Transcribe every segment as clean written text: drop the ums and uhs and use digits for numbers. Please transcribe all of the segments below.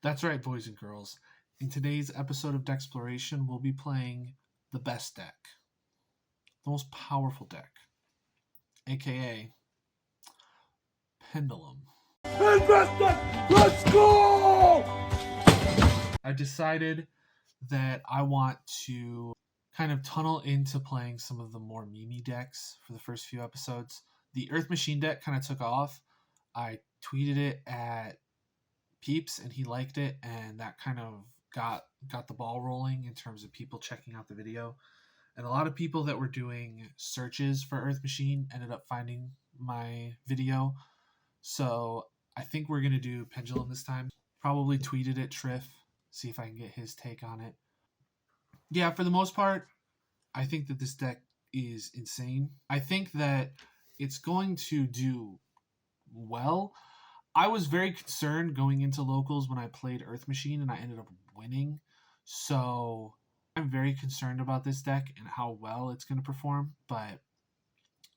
That's right, boys and girls. In today's episode of Decksploration, we'll be playing the best deck, the most powerful deck, aka Pendulum. Let's go! I decided that I want to kind of tunnel into playing some of the more meme decks for the first few episodes. The Earth Machine deck kind of took off. I tweeted it at Peeps and he liked it, and that kind of got the ball rolling in terms of people checking out the video. And a lot of people that were doing searches for Earth Machine ended up finding my video. So I think we're going to do Pendulum this time. Probably tweeted at Triff, see if I can get his take on it. Yeah, for the most part, I think that this deck is insane. I think that it's going to do well. I was very concerned going into locals when I played Earth Machine and I ended up winning. So I'm very concerned about this deck and how well it's going to perform. But,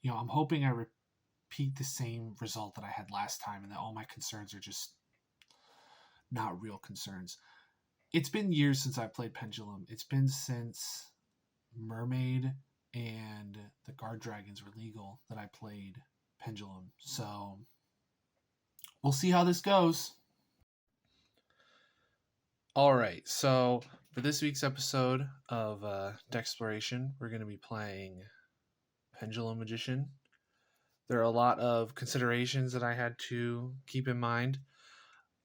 I'm hoping I repeat the same result that I had last time and that all my concerns are just not real concerns. It's been years since I played Pendulum. It's been since Mermaid and the Guard Dragons were legal that I played Pendulum. So we'll see how this goes. All right, so for this week's episode of Decksploration, we're going to be playing Pendulum Magician. There are a lot of considerations that I had to keep in mind.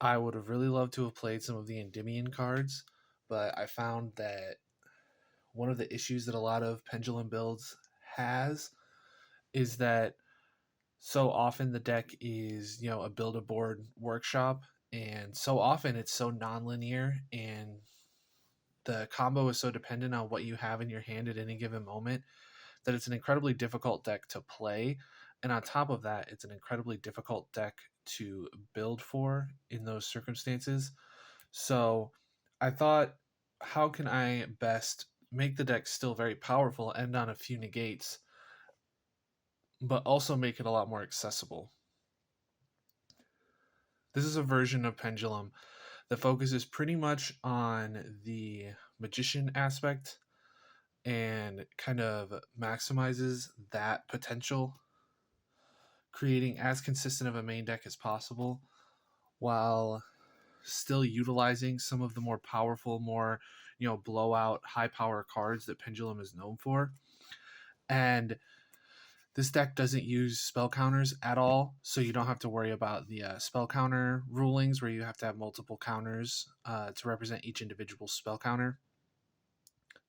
I would have really loved to have played some of the Endymion cards, but I found that one of the issues that a lot of Pendulum builds has is that so often the deck is, a build-a-board workshop, and so often it's so non-linear, and the combo is so dependent on what you have in your hand at any given moment that it's an incredibly difficult deck to play. And on top of that, it's an incredibly difficult deck to build for in those circumstances. So I thought, how can I best make the deck still very powerful, end on a few negates, but also make it a lot more accessible? This is a version of Pendulum that focuses pretty much on the magician aspect and kind of maximizes that potential, creating as consistent of a main deck as possible while still utilizing some of the more powerful, more, blowout, high power cards that Pendulum is known for. And this deck doesn't use spell counters at all, so you don't have to worry about the spell counter rulings where you have to have multiple counters to represent each individual spell counter.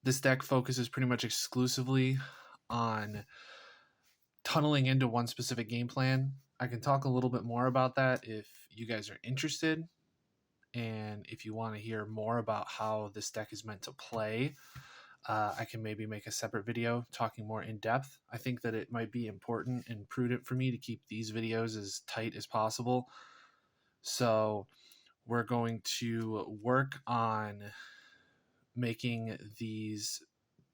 This deck focuses pretty much exclusively on tunneling into one specific game plan. I can talk a little bit more about that if you guys are interested, and if you want to hear more about how this deck is meant to play, I can maybe make a separate video talking more in depth. I think that it might be important and prudent for me to keep these videos as tight as possible. So we're going to work on making these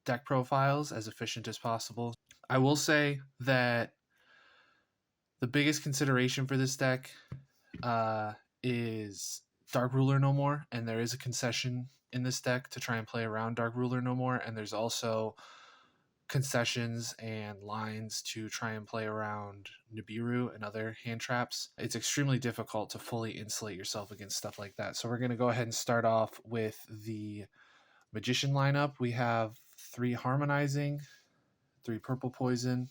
deck profiles as efficient as possible. I will say that the biggest consideration for this deck is Dark Ruler No More, and there is a concession in this deck to try and play around Dark Ruler No More, and there's also concessions and lines to try and play around Nibiru and other hand traps. It's extremely difficult to fully insulate yourself against stuff like that. So we're going to go ahead and start off with the Magician lineup. We have 3 Harmonizing, 3 Purple Poison,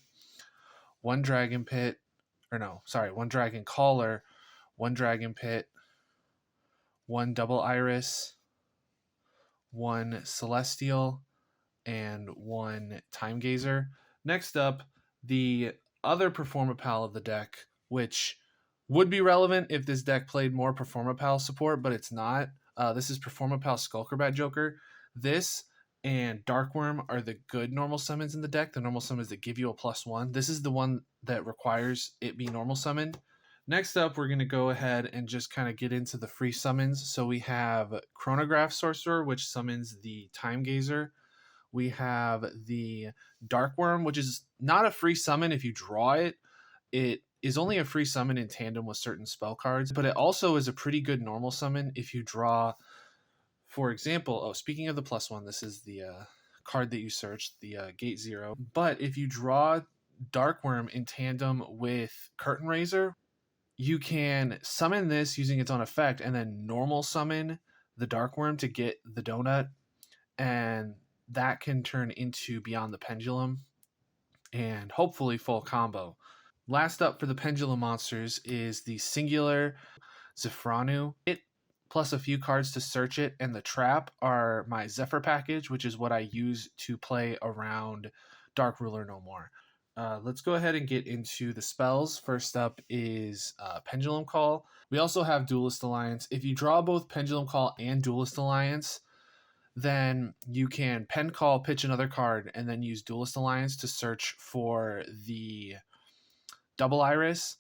1 Dragon Pit, 1 Dragon Caller, 1 Dragon Pit, 1 Double Iris, 1 Celestial, and 1 Time Gazer. Next up, the other Performapal of the deck, which would be relevant if this deck played more Performapal support, but it's not. This is Performapal Skullcrobat Joker. This and Darkworm are the good normal summons in the deck, the normal summons that give you a +1. This is the one that requires it be normal summoned. Next up, we're going to go ahead and just kind of get into the free summons. So we have Chronograph Sorcerer, which summons the Time Gazer. We have the Darkworm, which is not a free summon if you draw it. It is only a free summon in tandem with certain spell cards, but it also is a pretty good normal summon if you draw, for example, speaking of the +1, this is the card that you searched, the Gate 0. But if you draw Darkworm in tandem with Curtain Raiser, you can summon this using its own effect and then normal summon the Darkworm to get the donut, and that can turn into Beyond the Pendulum and hopefully full combo. Last up for the Pendulum monsters is the singular Zephranu. It plus a few cards to search it and the trap are my Zephyr package, which is what I use to play around Dark Ruler No More. Let's go ahead and get into the spells. First up is Pendulum Call. We also have Duelist Alliance. If you draw both Pendulum Call and Duelist Alliance, then you can Pen Call, pitch another card, and then use Duelist Alliance to search for the Double Iris.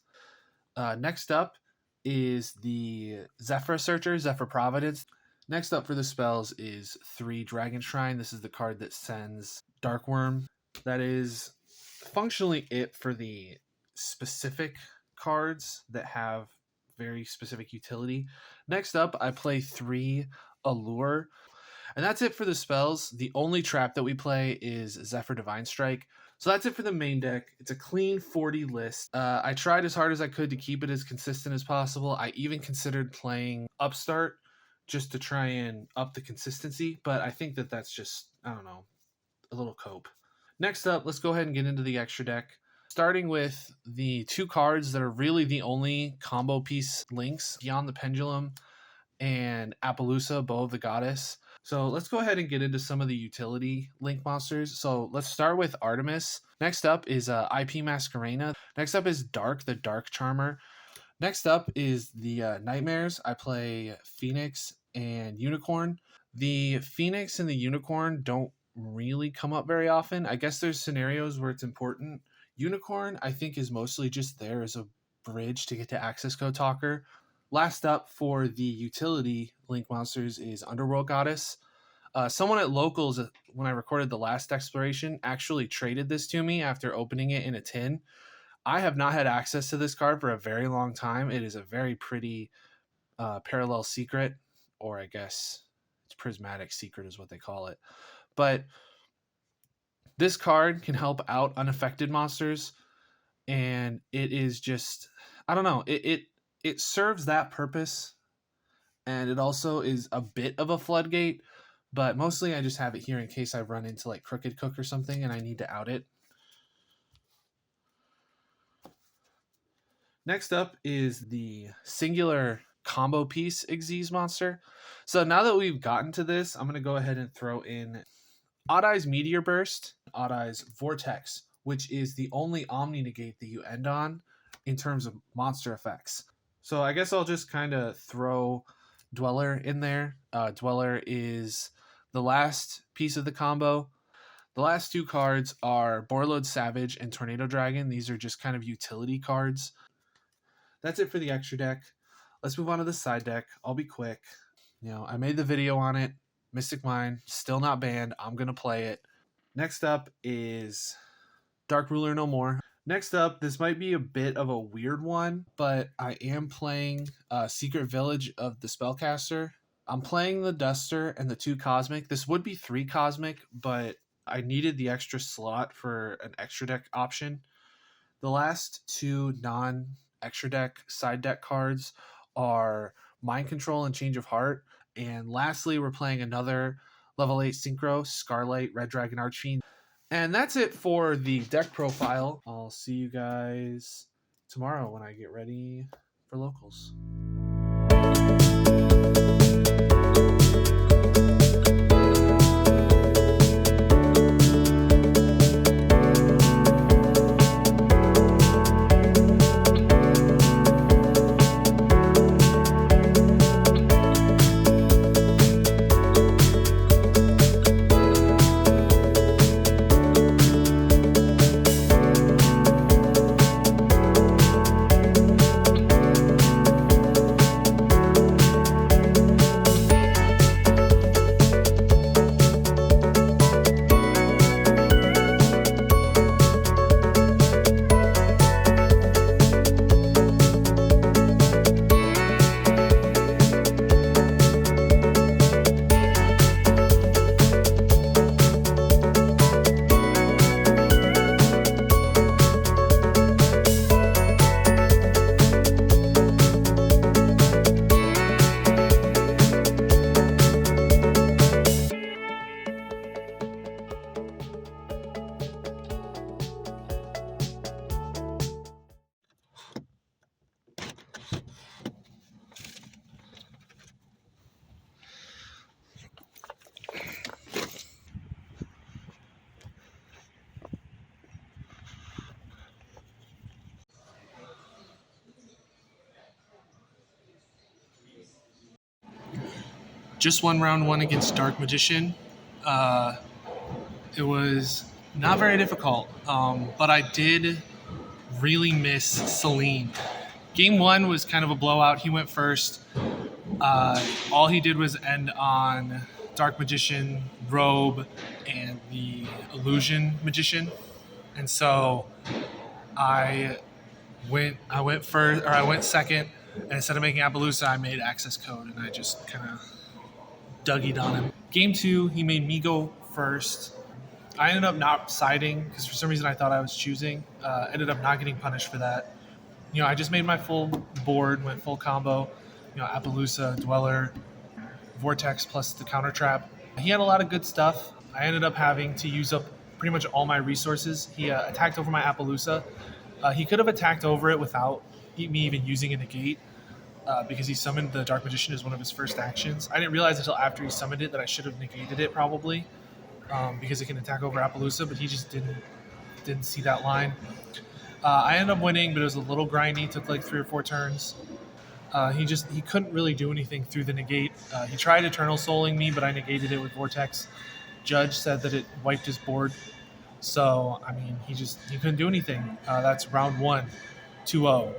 Next up is the Zephyr Searcher, Zephyr Providence. Next up for the spells is 3 Dragon Shrine. This is the card that sends Darkworm. That is functionally it for the specific cards that have very specific utility. Next up, I play 3 Allure. And that's it for the spells. The only trap that we play is Zephyr Divine Strike. So that's it for the main deck. It's a clean 40 list. I tried as hard as I could to keep it as consistent as possible. I even considered playing Upstart just to try and up the consistency, but I think that that's just, I don't know, a little cope. Next up, let's go ahead and get into the extra deck. Starting with the 2 cards that are really the only combo piece links, Beyond the Pendulum and Appaloosa, Bow of the Goddess. So let's go ahead and get into some of the utility link monsters. So let's start with Artemis. Next up is IP Masquerena. Next up is Dark, the Dark Charmer. Next up is the Nightmares. I play Phoenix and Unicorn. The Phoenix and the Unicorn don't really come up very often. I guess there's scenarios where it's important. Unicorn, I think, is mostly just there as a bridge to get to Access Code Talker. Last up for the utility link monsters is Underworld Goddess. Someone at Locals, when I recorded the last Decksploration, actually traded this to me after opening it in a tin. I have not had access to this card for a very long time. It is a very pretty parallel secret, or I guess it's prismatic secret is what they call it. But this card can help out unaffected monsters, and it is just, I don't know, it serves that purpose, and it also is a bit of a floodgate, but mostly I just have it here in case I run into like Crooked Cook or something and I need to out it. Next up is the singular combo piece Xyz monster. So now that we've gotten to this, I'm going to go ahead and throw in Odd Eye's Meteor Burst, Odd Eye's Vortex, which is the only Omni Negate that you end on in terms of monster effects. So I guess I'll just kind of throw Dweller in there. Dweller is the last piece of the combo. The last 2 cards are Borreload Savage and Tornado Dragon. These are just kind of utility cards. That's it for the extra deck. Let's move on to the side deck. I'll be quick. You know, I made the video on it. Mystic Mine, still not banned. I'm going to play it. Next up is Dark Ruler No More. Next up, this might be a bit of a weird one, but I am playing Secret Village of the Spellcaster. I'm playing the Duster and the 2 Cosmic. This would be 3 Cosmic, but I needed the extra slot for an extra deck option. The last 2 non-extra deck side deck cards are Mind Control and Change of Heart. And lastly, we're playing another level 8 Synchro, Scarlight, Red Dragon Archfiend. And that's it for the deck profile. I'll see you guys tomorrow when I get ready for Locals. Just won round 1 against Dark Magician. It was not very difficult, but I did really miss Celine. Game 1 was kind of a blowout. He went first. All he did was end on Dark Magician, Robe, and the Illusion Magician. And so I went first, or I went second, and instead of making Appaloosa, I made Access Code, and I just kind of Dougie'd on him. Game 2, he made me go first. I ended up not siding because for some reason I thought I was choosing. Ended up not getting punished for that. I just made my full board, went full combo. Appaloosa, Dweller, Vortex plus the counter trap. He had a lot of good stuff. I ended up having to use up pretty much all my resources. He attacked over my Appaloosa. He could have attacked over it without me even using a negate. Because he summoned the Dark Magician as one of his first actions. I didn't realize until after he summoned it that I should have negated it probably, because it can attack over Appaloosa, but he just didn't see that line. I ended up winning, but it was a little grindy. Took like 3 or 4 turns. He couldn't really do anything through the negate. He tried Eternal Souling me, but I negated it with Vortex. Judge said that it wiped his board. So, I mean, he couldn't do anything. That's round 1, 2-0.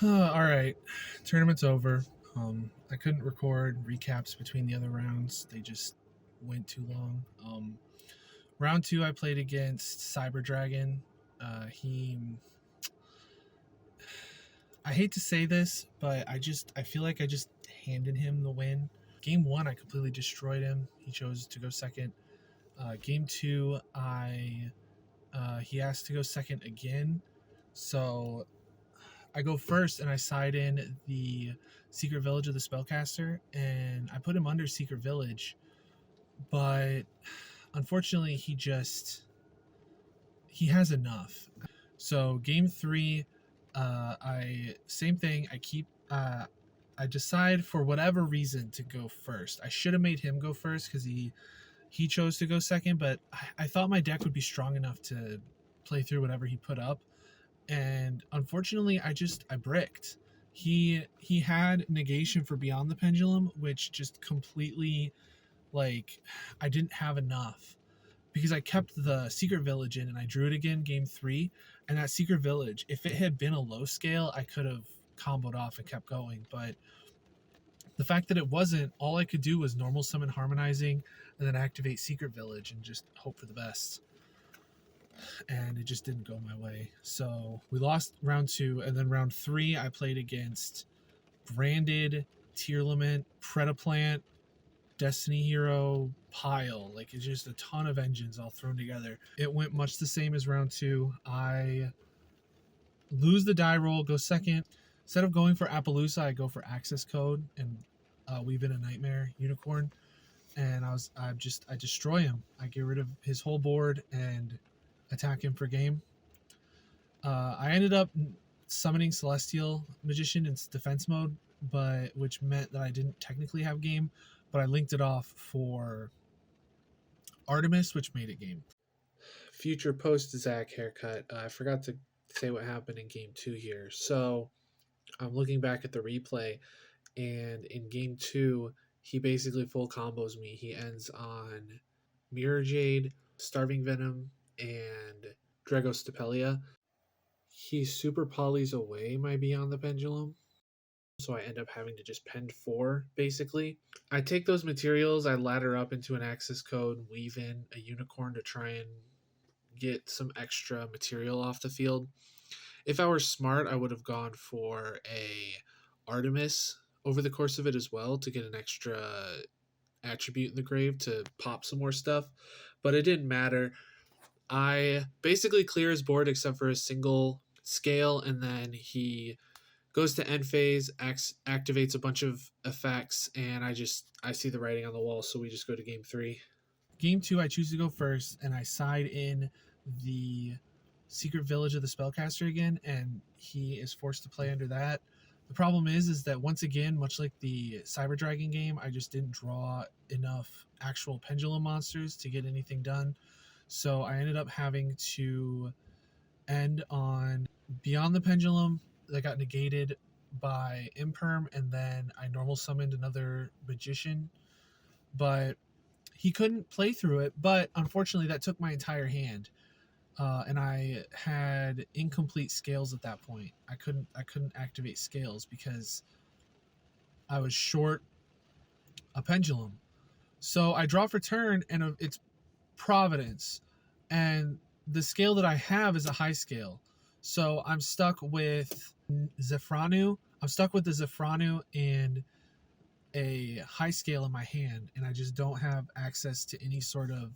All right, tournament's over. I couldn't record recaps between the other rounds. They just went too long. Round 2, I played against Cyber Dragon. I hate to say this, but I feel like I just handed him the win. Game 1, I completely destroyed him. He chose to go second. Game 2, he asked to go second again. So I go first, and I side in the Secret Village of the Spellcaster, and I put him under Secret Village. But unfortunately, he has enough. So game 3, same thing. I decide for whatever reason to go first. I should have made him go first because he chose to go second, but I thought my deck would be strong enough to play through whatever he put up. And unfortunately, I bricked. He had negation for Beyond the Pendulum, which just completely, like, I didn't have enough. Because I kept the Secret Village in and I drew it again game 3. And that Secret Village, if it had been a low scale, I could have comboed off and kept going. But the fact that it wasn't, all I could do was normal summon Harmonizing and then activate Secret Village and just hope for the best. And it just didn't go my way. So we lost round 2, and then round 3 I played against Branded, Tearlament, Predaplant, Destiny Hero, Pile. Like, it's just a ton of engines all thrown together. It went much the same as round 2. I lose the die roll, go second. Instead of going for Appaloosa, I go for Access Code and weave in a Nightmare Unicorn. And I destroy him. I get rid of his whole board and attack him for game. I ended up summoning Celestial Magician in defense mode, which meant that I didn't technically have game, but I linked it off for Artemis, which made it game. Future post-Zach haircut. I forgot to say what happened in game 2 here. So I'm looking back at the replay, and in game 2, he basically full combos me. He ends on Mirror Jade, Starving Venom, and Dragostapelia. He super polys away my Beyond the Pendulum, so I end up having to just pend 4, basically. I take those materials, I ladder up into an Access Code, weave in a Unicorn to try and get some extra material off the field. If I were smart, I would have gone for a Artemis over the course of it as well to get an extra attribute in the grave to pop some more stuff, but it didn't matter. I basically clear his board except for a single scale, and then he goes to end phase, activates a bunch of effects, and I see the writing on the wall, so we just go to game 3. Game 2, I choose to go first, and I side in the Secret Village of the Spellcaster again, and he is forced to play under that. The problem is that once again, much like the Cyber Dragon game, I just didn't draw enough actual Pendulum monsters to get anything done. So I ended up having to end on Beyond the Pendulum that got negated by Imperm, and then I normal summoned another magician, but he couldn't play through it. But unfortunately, that took my entire hand, and I had incomplete scales at that point. I couldn't activate scales because I was short a pendulum. So I draw for turn, and it's Providence, and the scale that I have is a high scale. So I'm stuck with Zephranu. I'm stuck with the Zephranu and a high scale in my hand, and I just don't have access to any sort of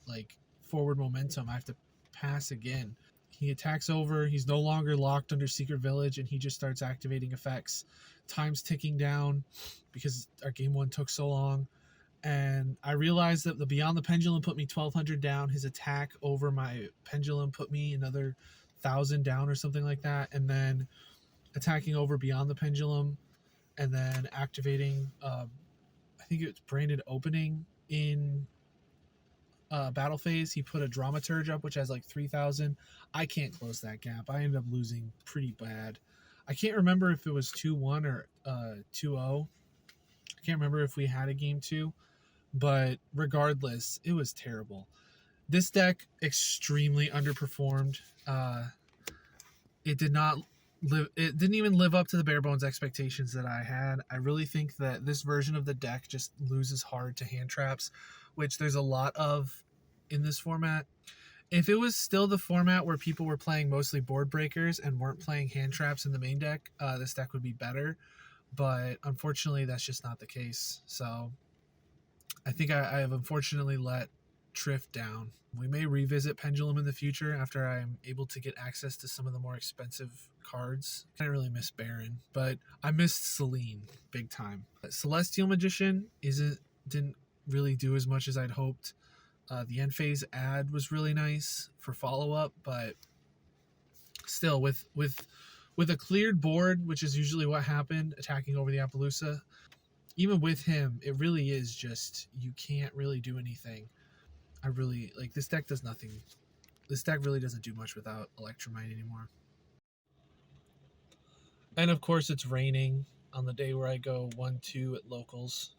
like forward momentum. I have to pass again. He attacks over. He's no longer locked under Secret Village, and he just starts activating effects. Time's ticking down because our game one took so long. And I realized that the Beyond the Pendulum put me 1,200 down. His attack over my pendulum put me another 1,000 down or something like that. And then attacking over Beyond the Pendulum, and then activating, I think it's Branded Opening in battle phase. He put a Dramaturge up, which has like 3,000. I can't close that gap. I ended up losing pretty bad. I can't remember if it was 2-1 or 2-0. I can't remember if we had a game 2. But regardless, it was terrible. This deck extremely underperformed. It didn't even live up to the bare bones expectations that I had. I really think that this version of the deck just loses hard to hand traps, which there's a lot of in this format. If it was still the format where people were playing mostly board breakers and weren't playing hand traps in the main deck, this deck would be better. But unfortunately, that's just not the case. So I think I have unfortunately let Trift down. We may revisit Pendulum in the future after I'm able to get access to some of the more expensive cards. I didn't really miss Baron, but I missed Celine big time. Celestial Magician didn't really do as much as I'd hoped. The end phase ad was really nice for follow-up, but still with a cleared board, which is usually what happened, attacking over the Appaloosa, even with him, it really is just, you can't really do anything. I really, like, this deck does nothing. This deck really doesn't do much without Electrumite anymore. And of course, it's raining on the day where I go 1-2 at locals.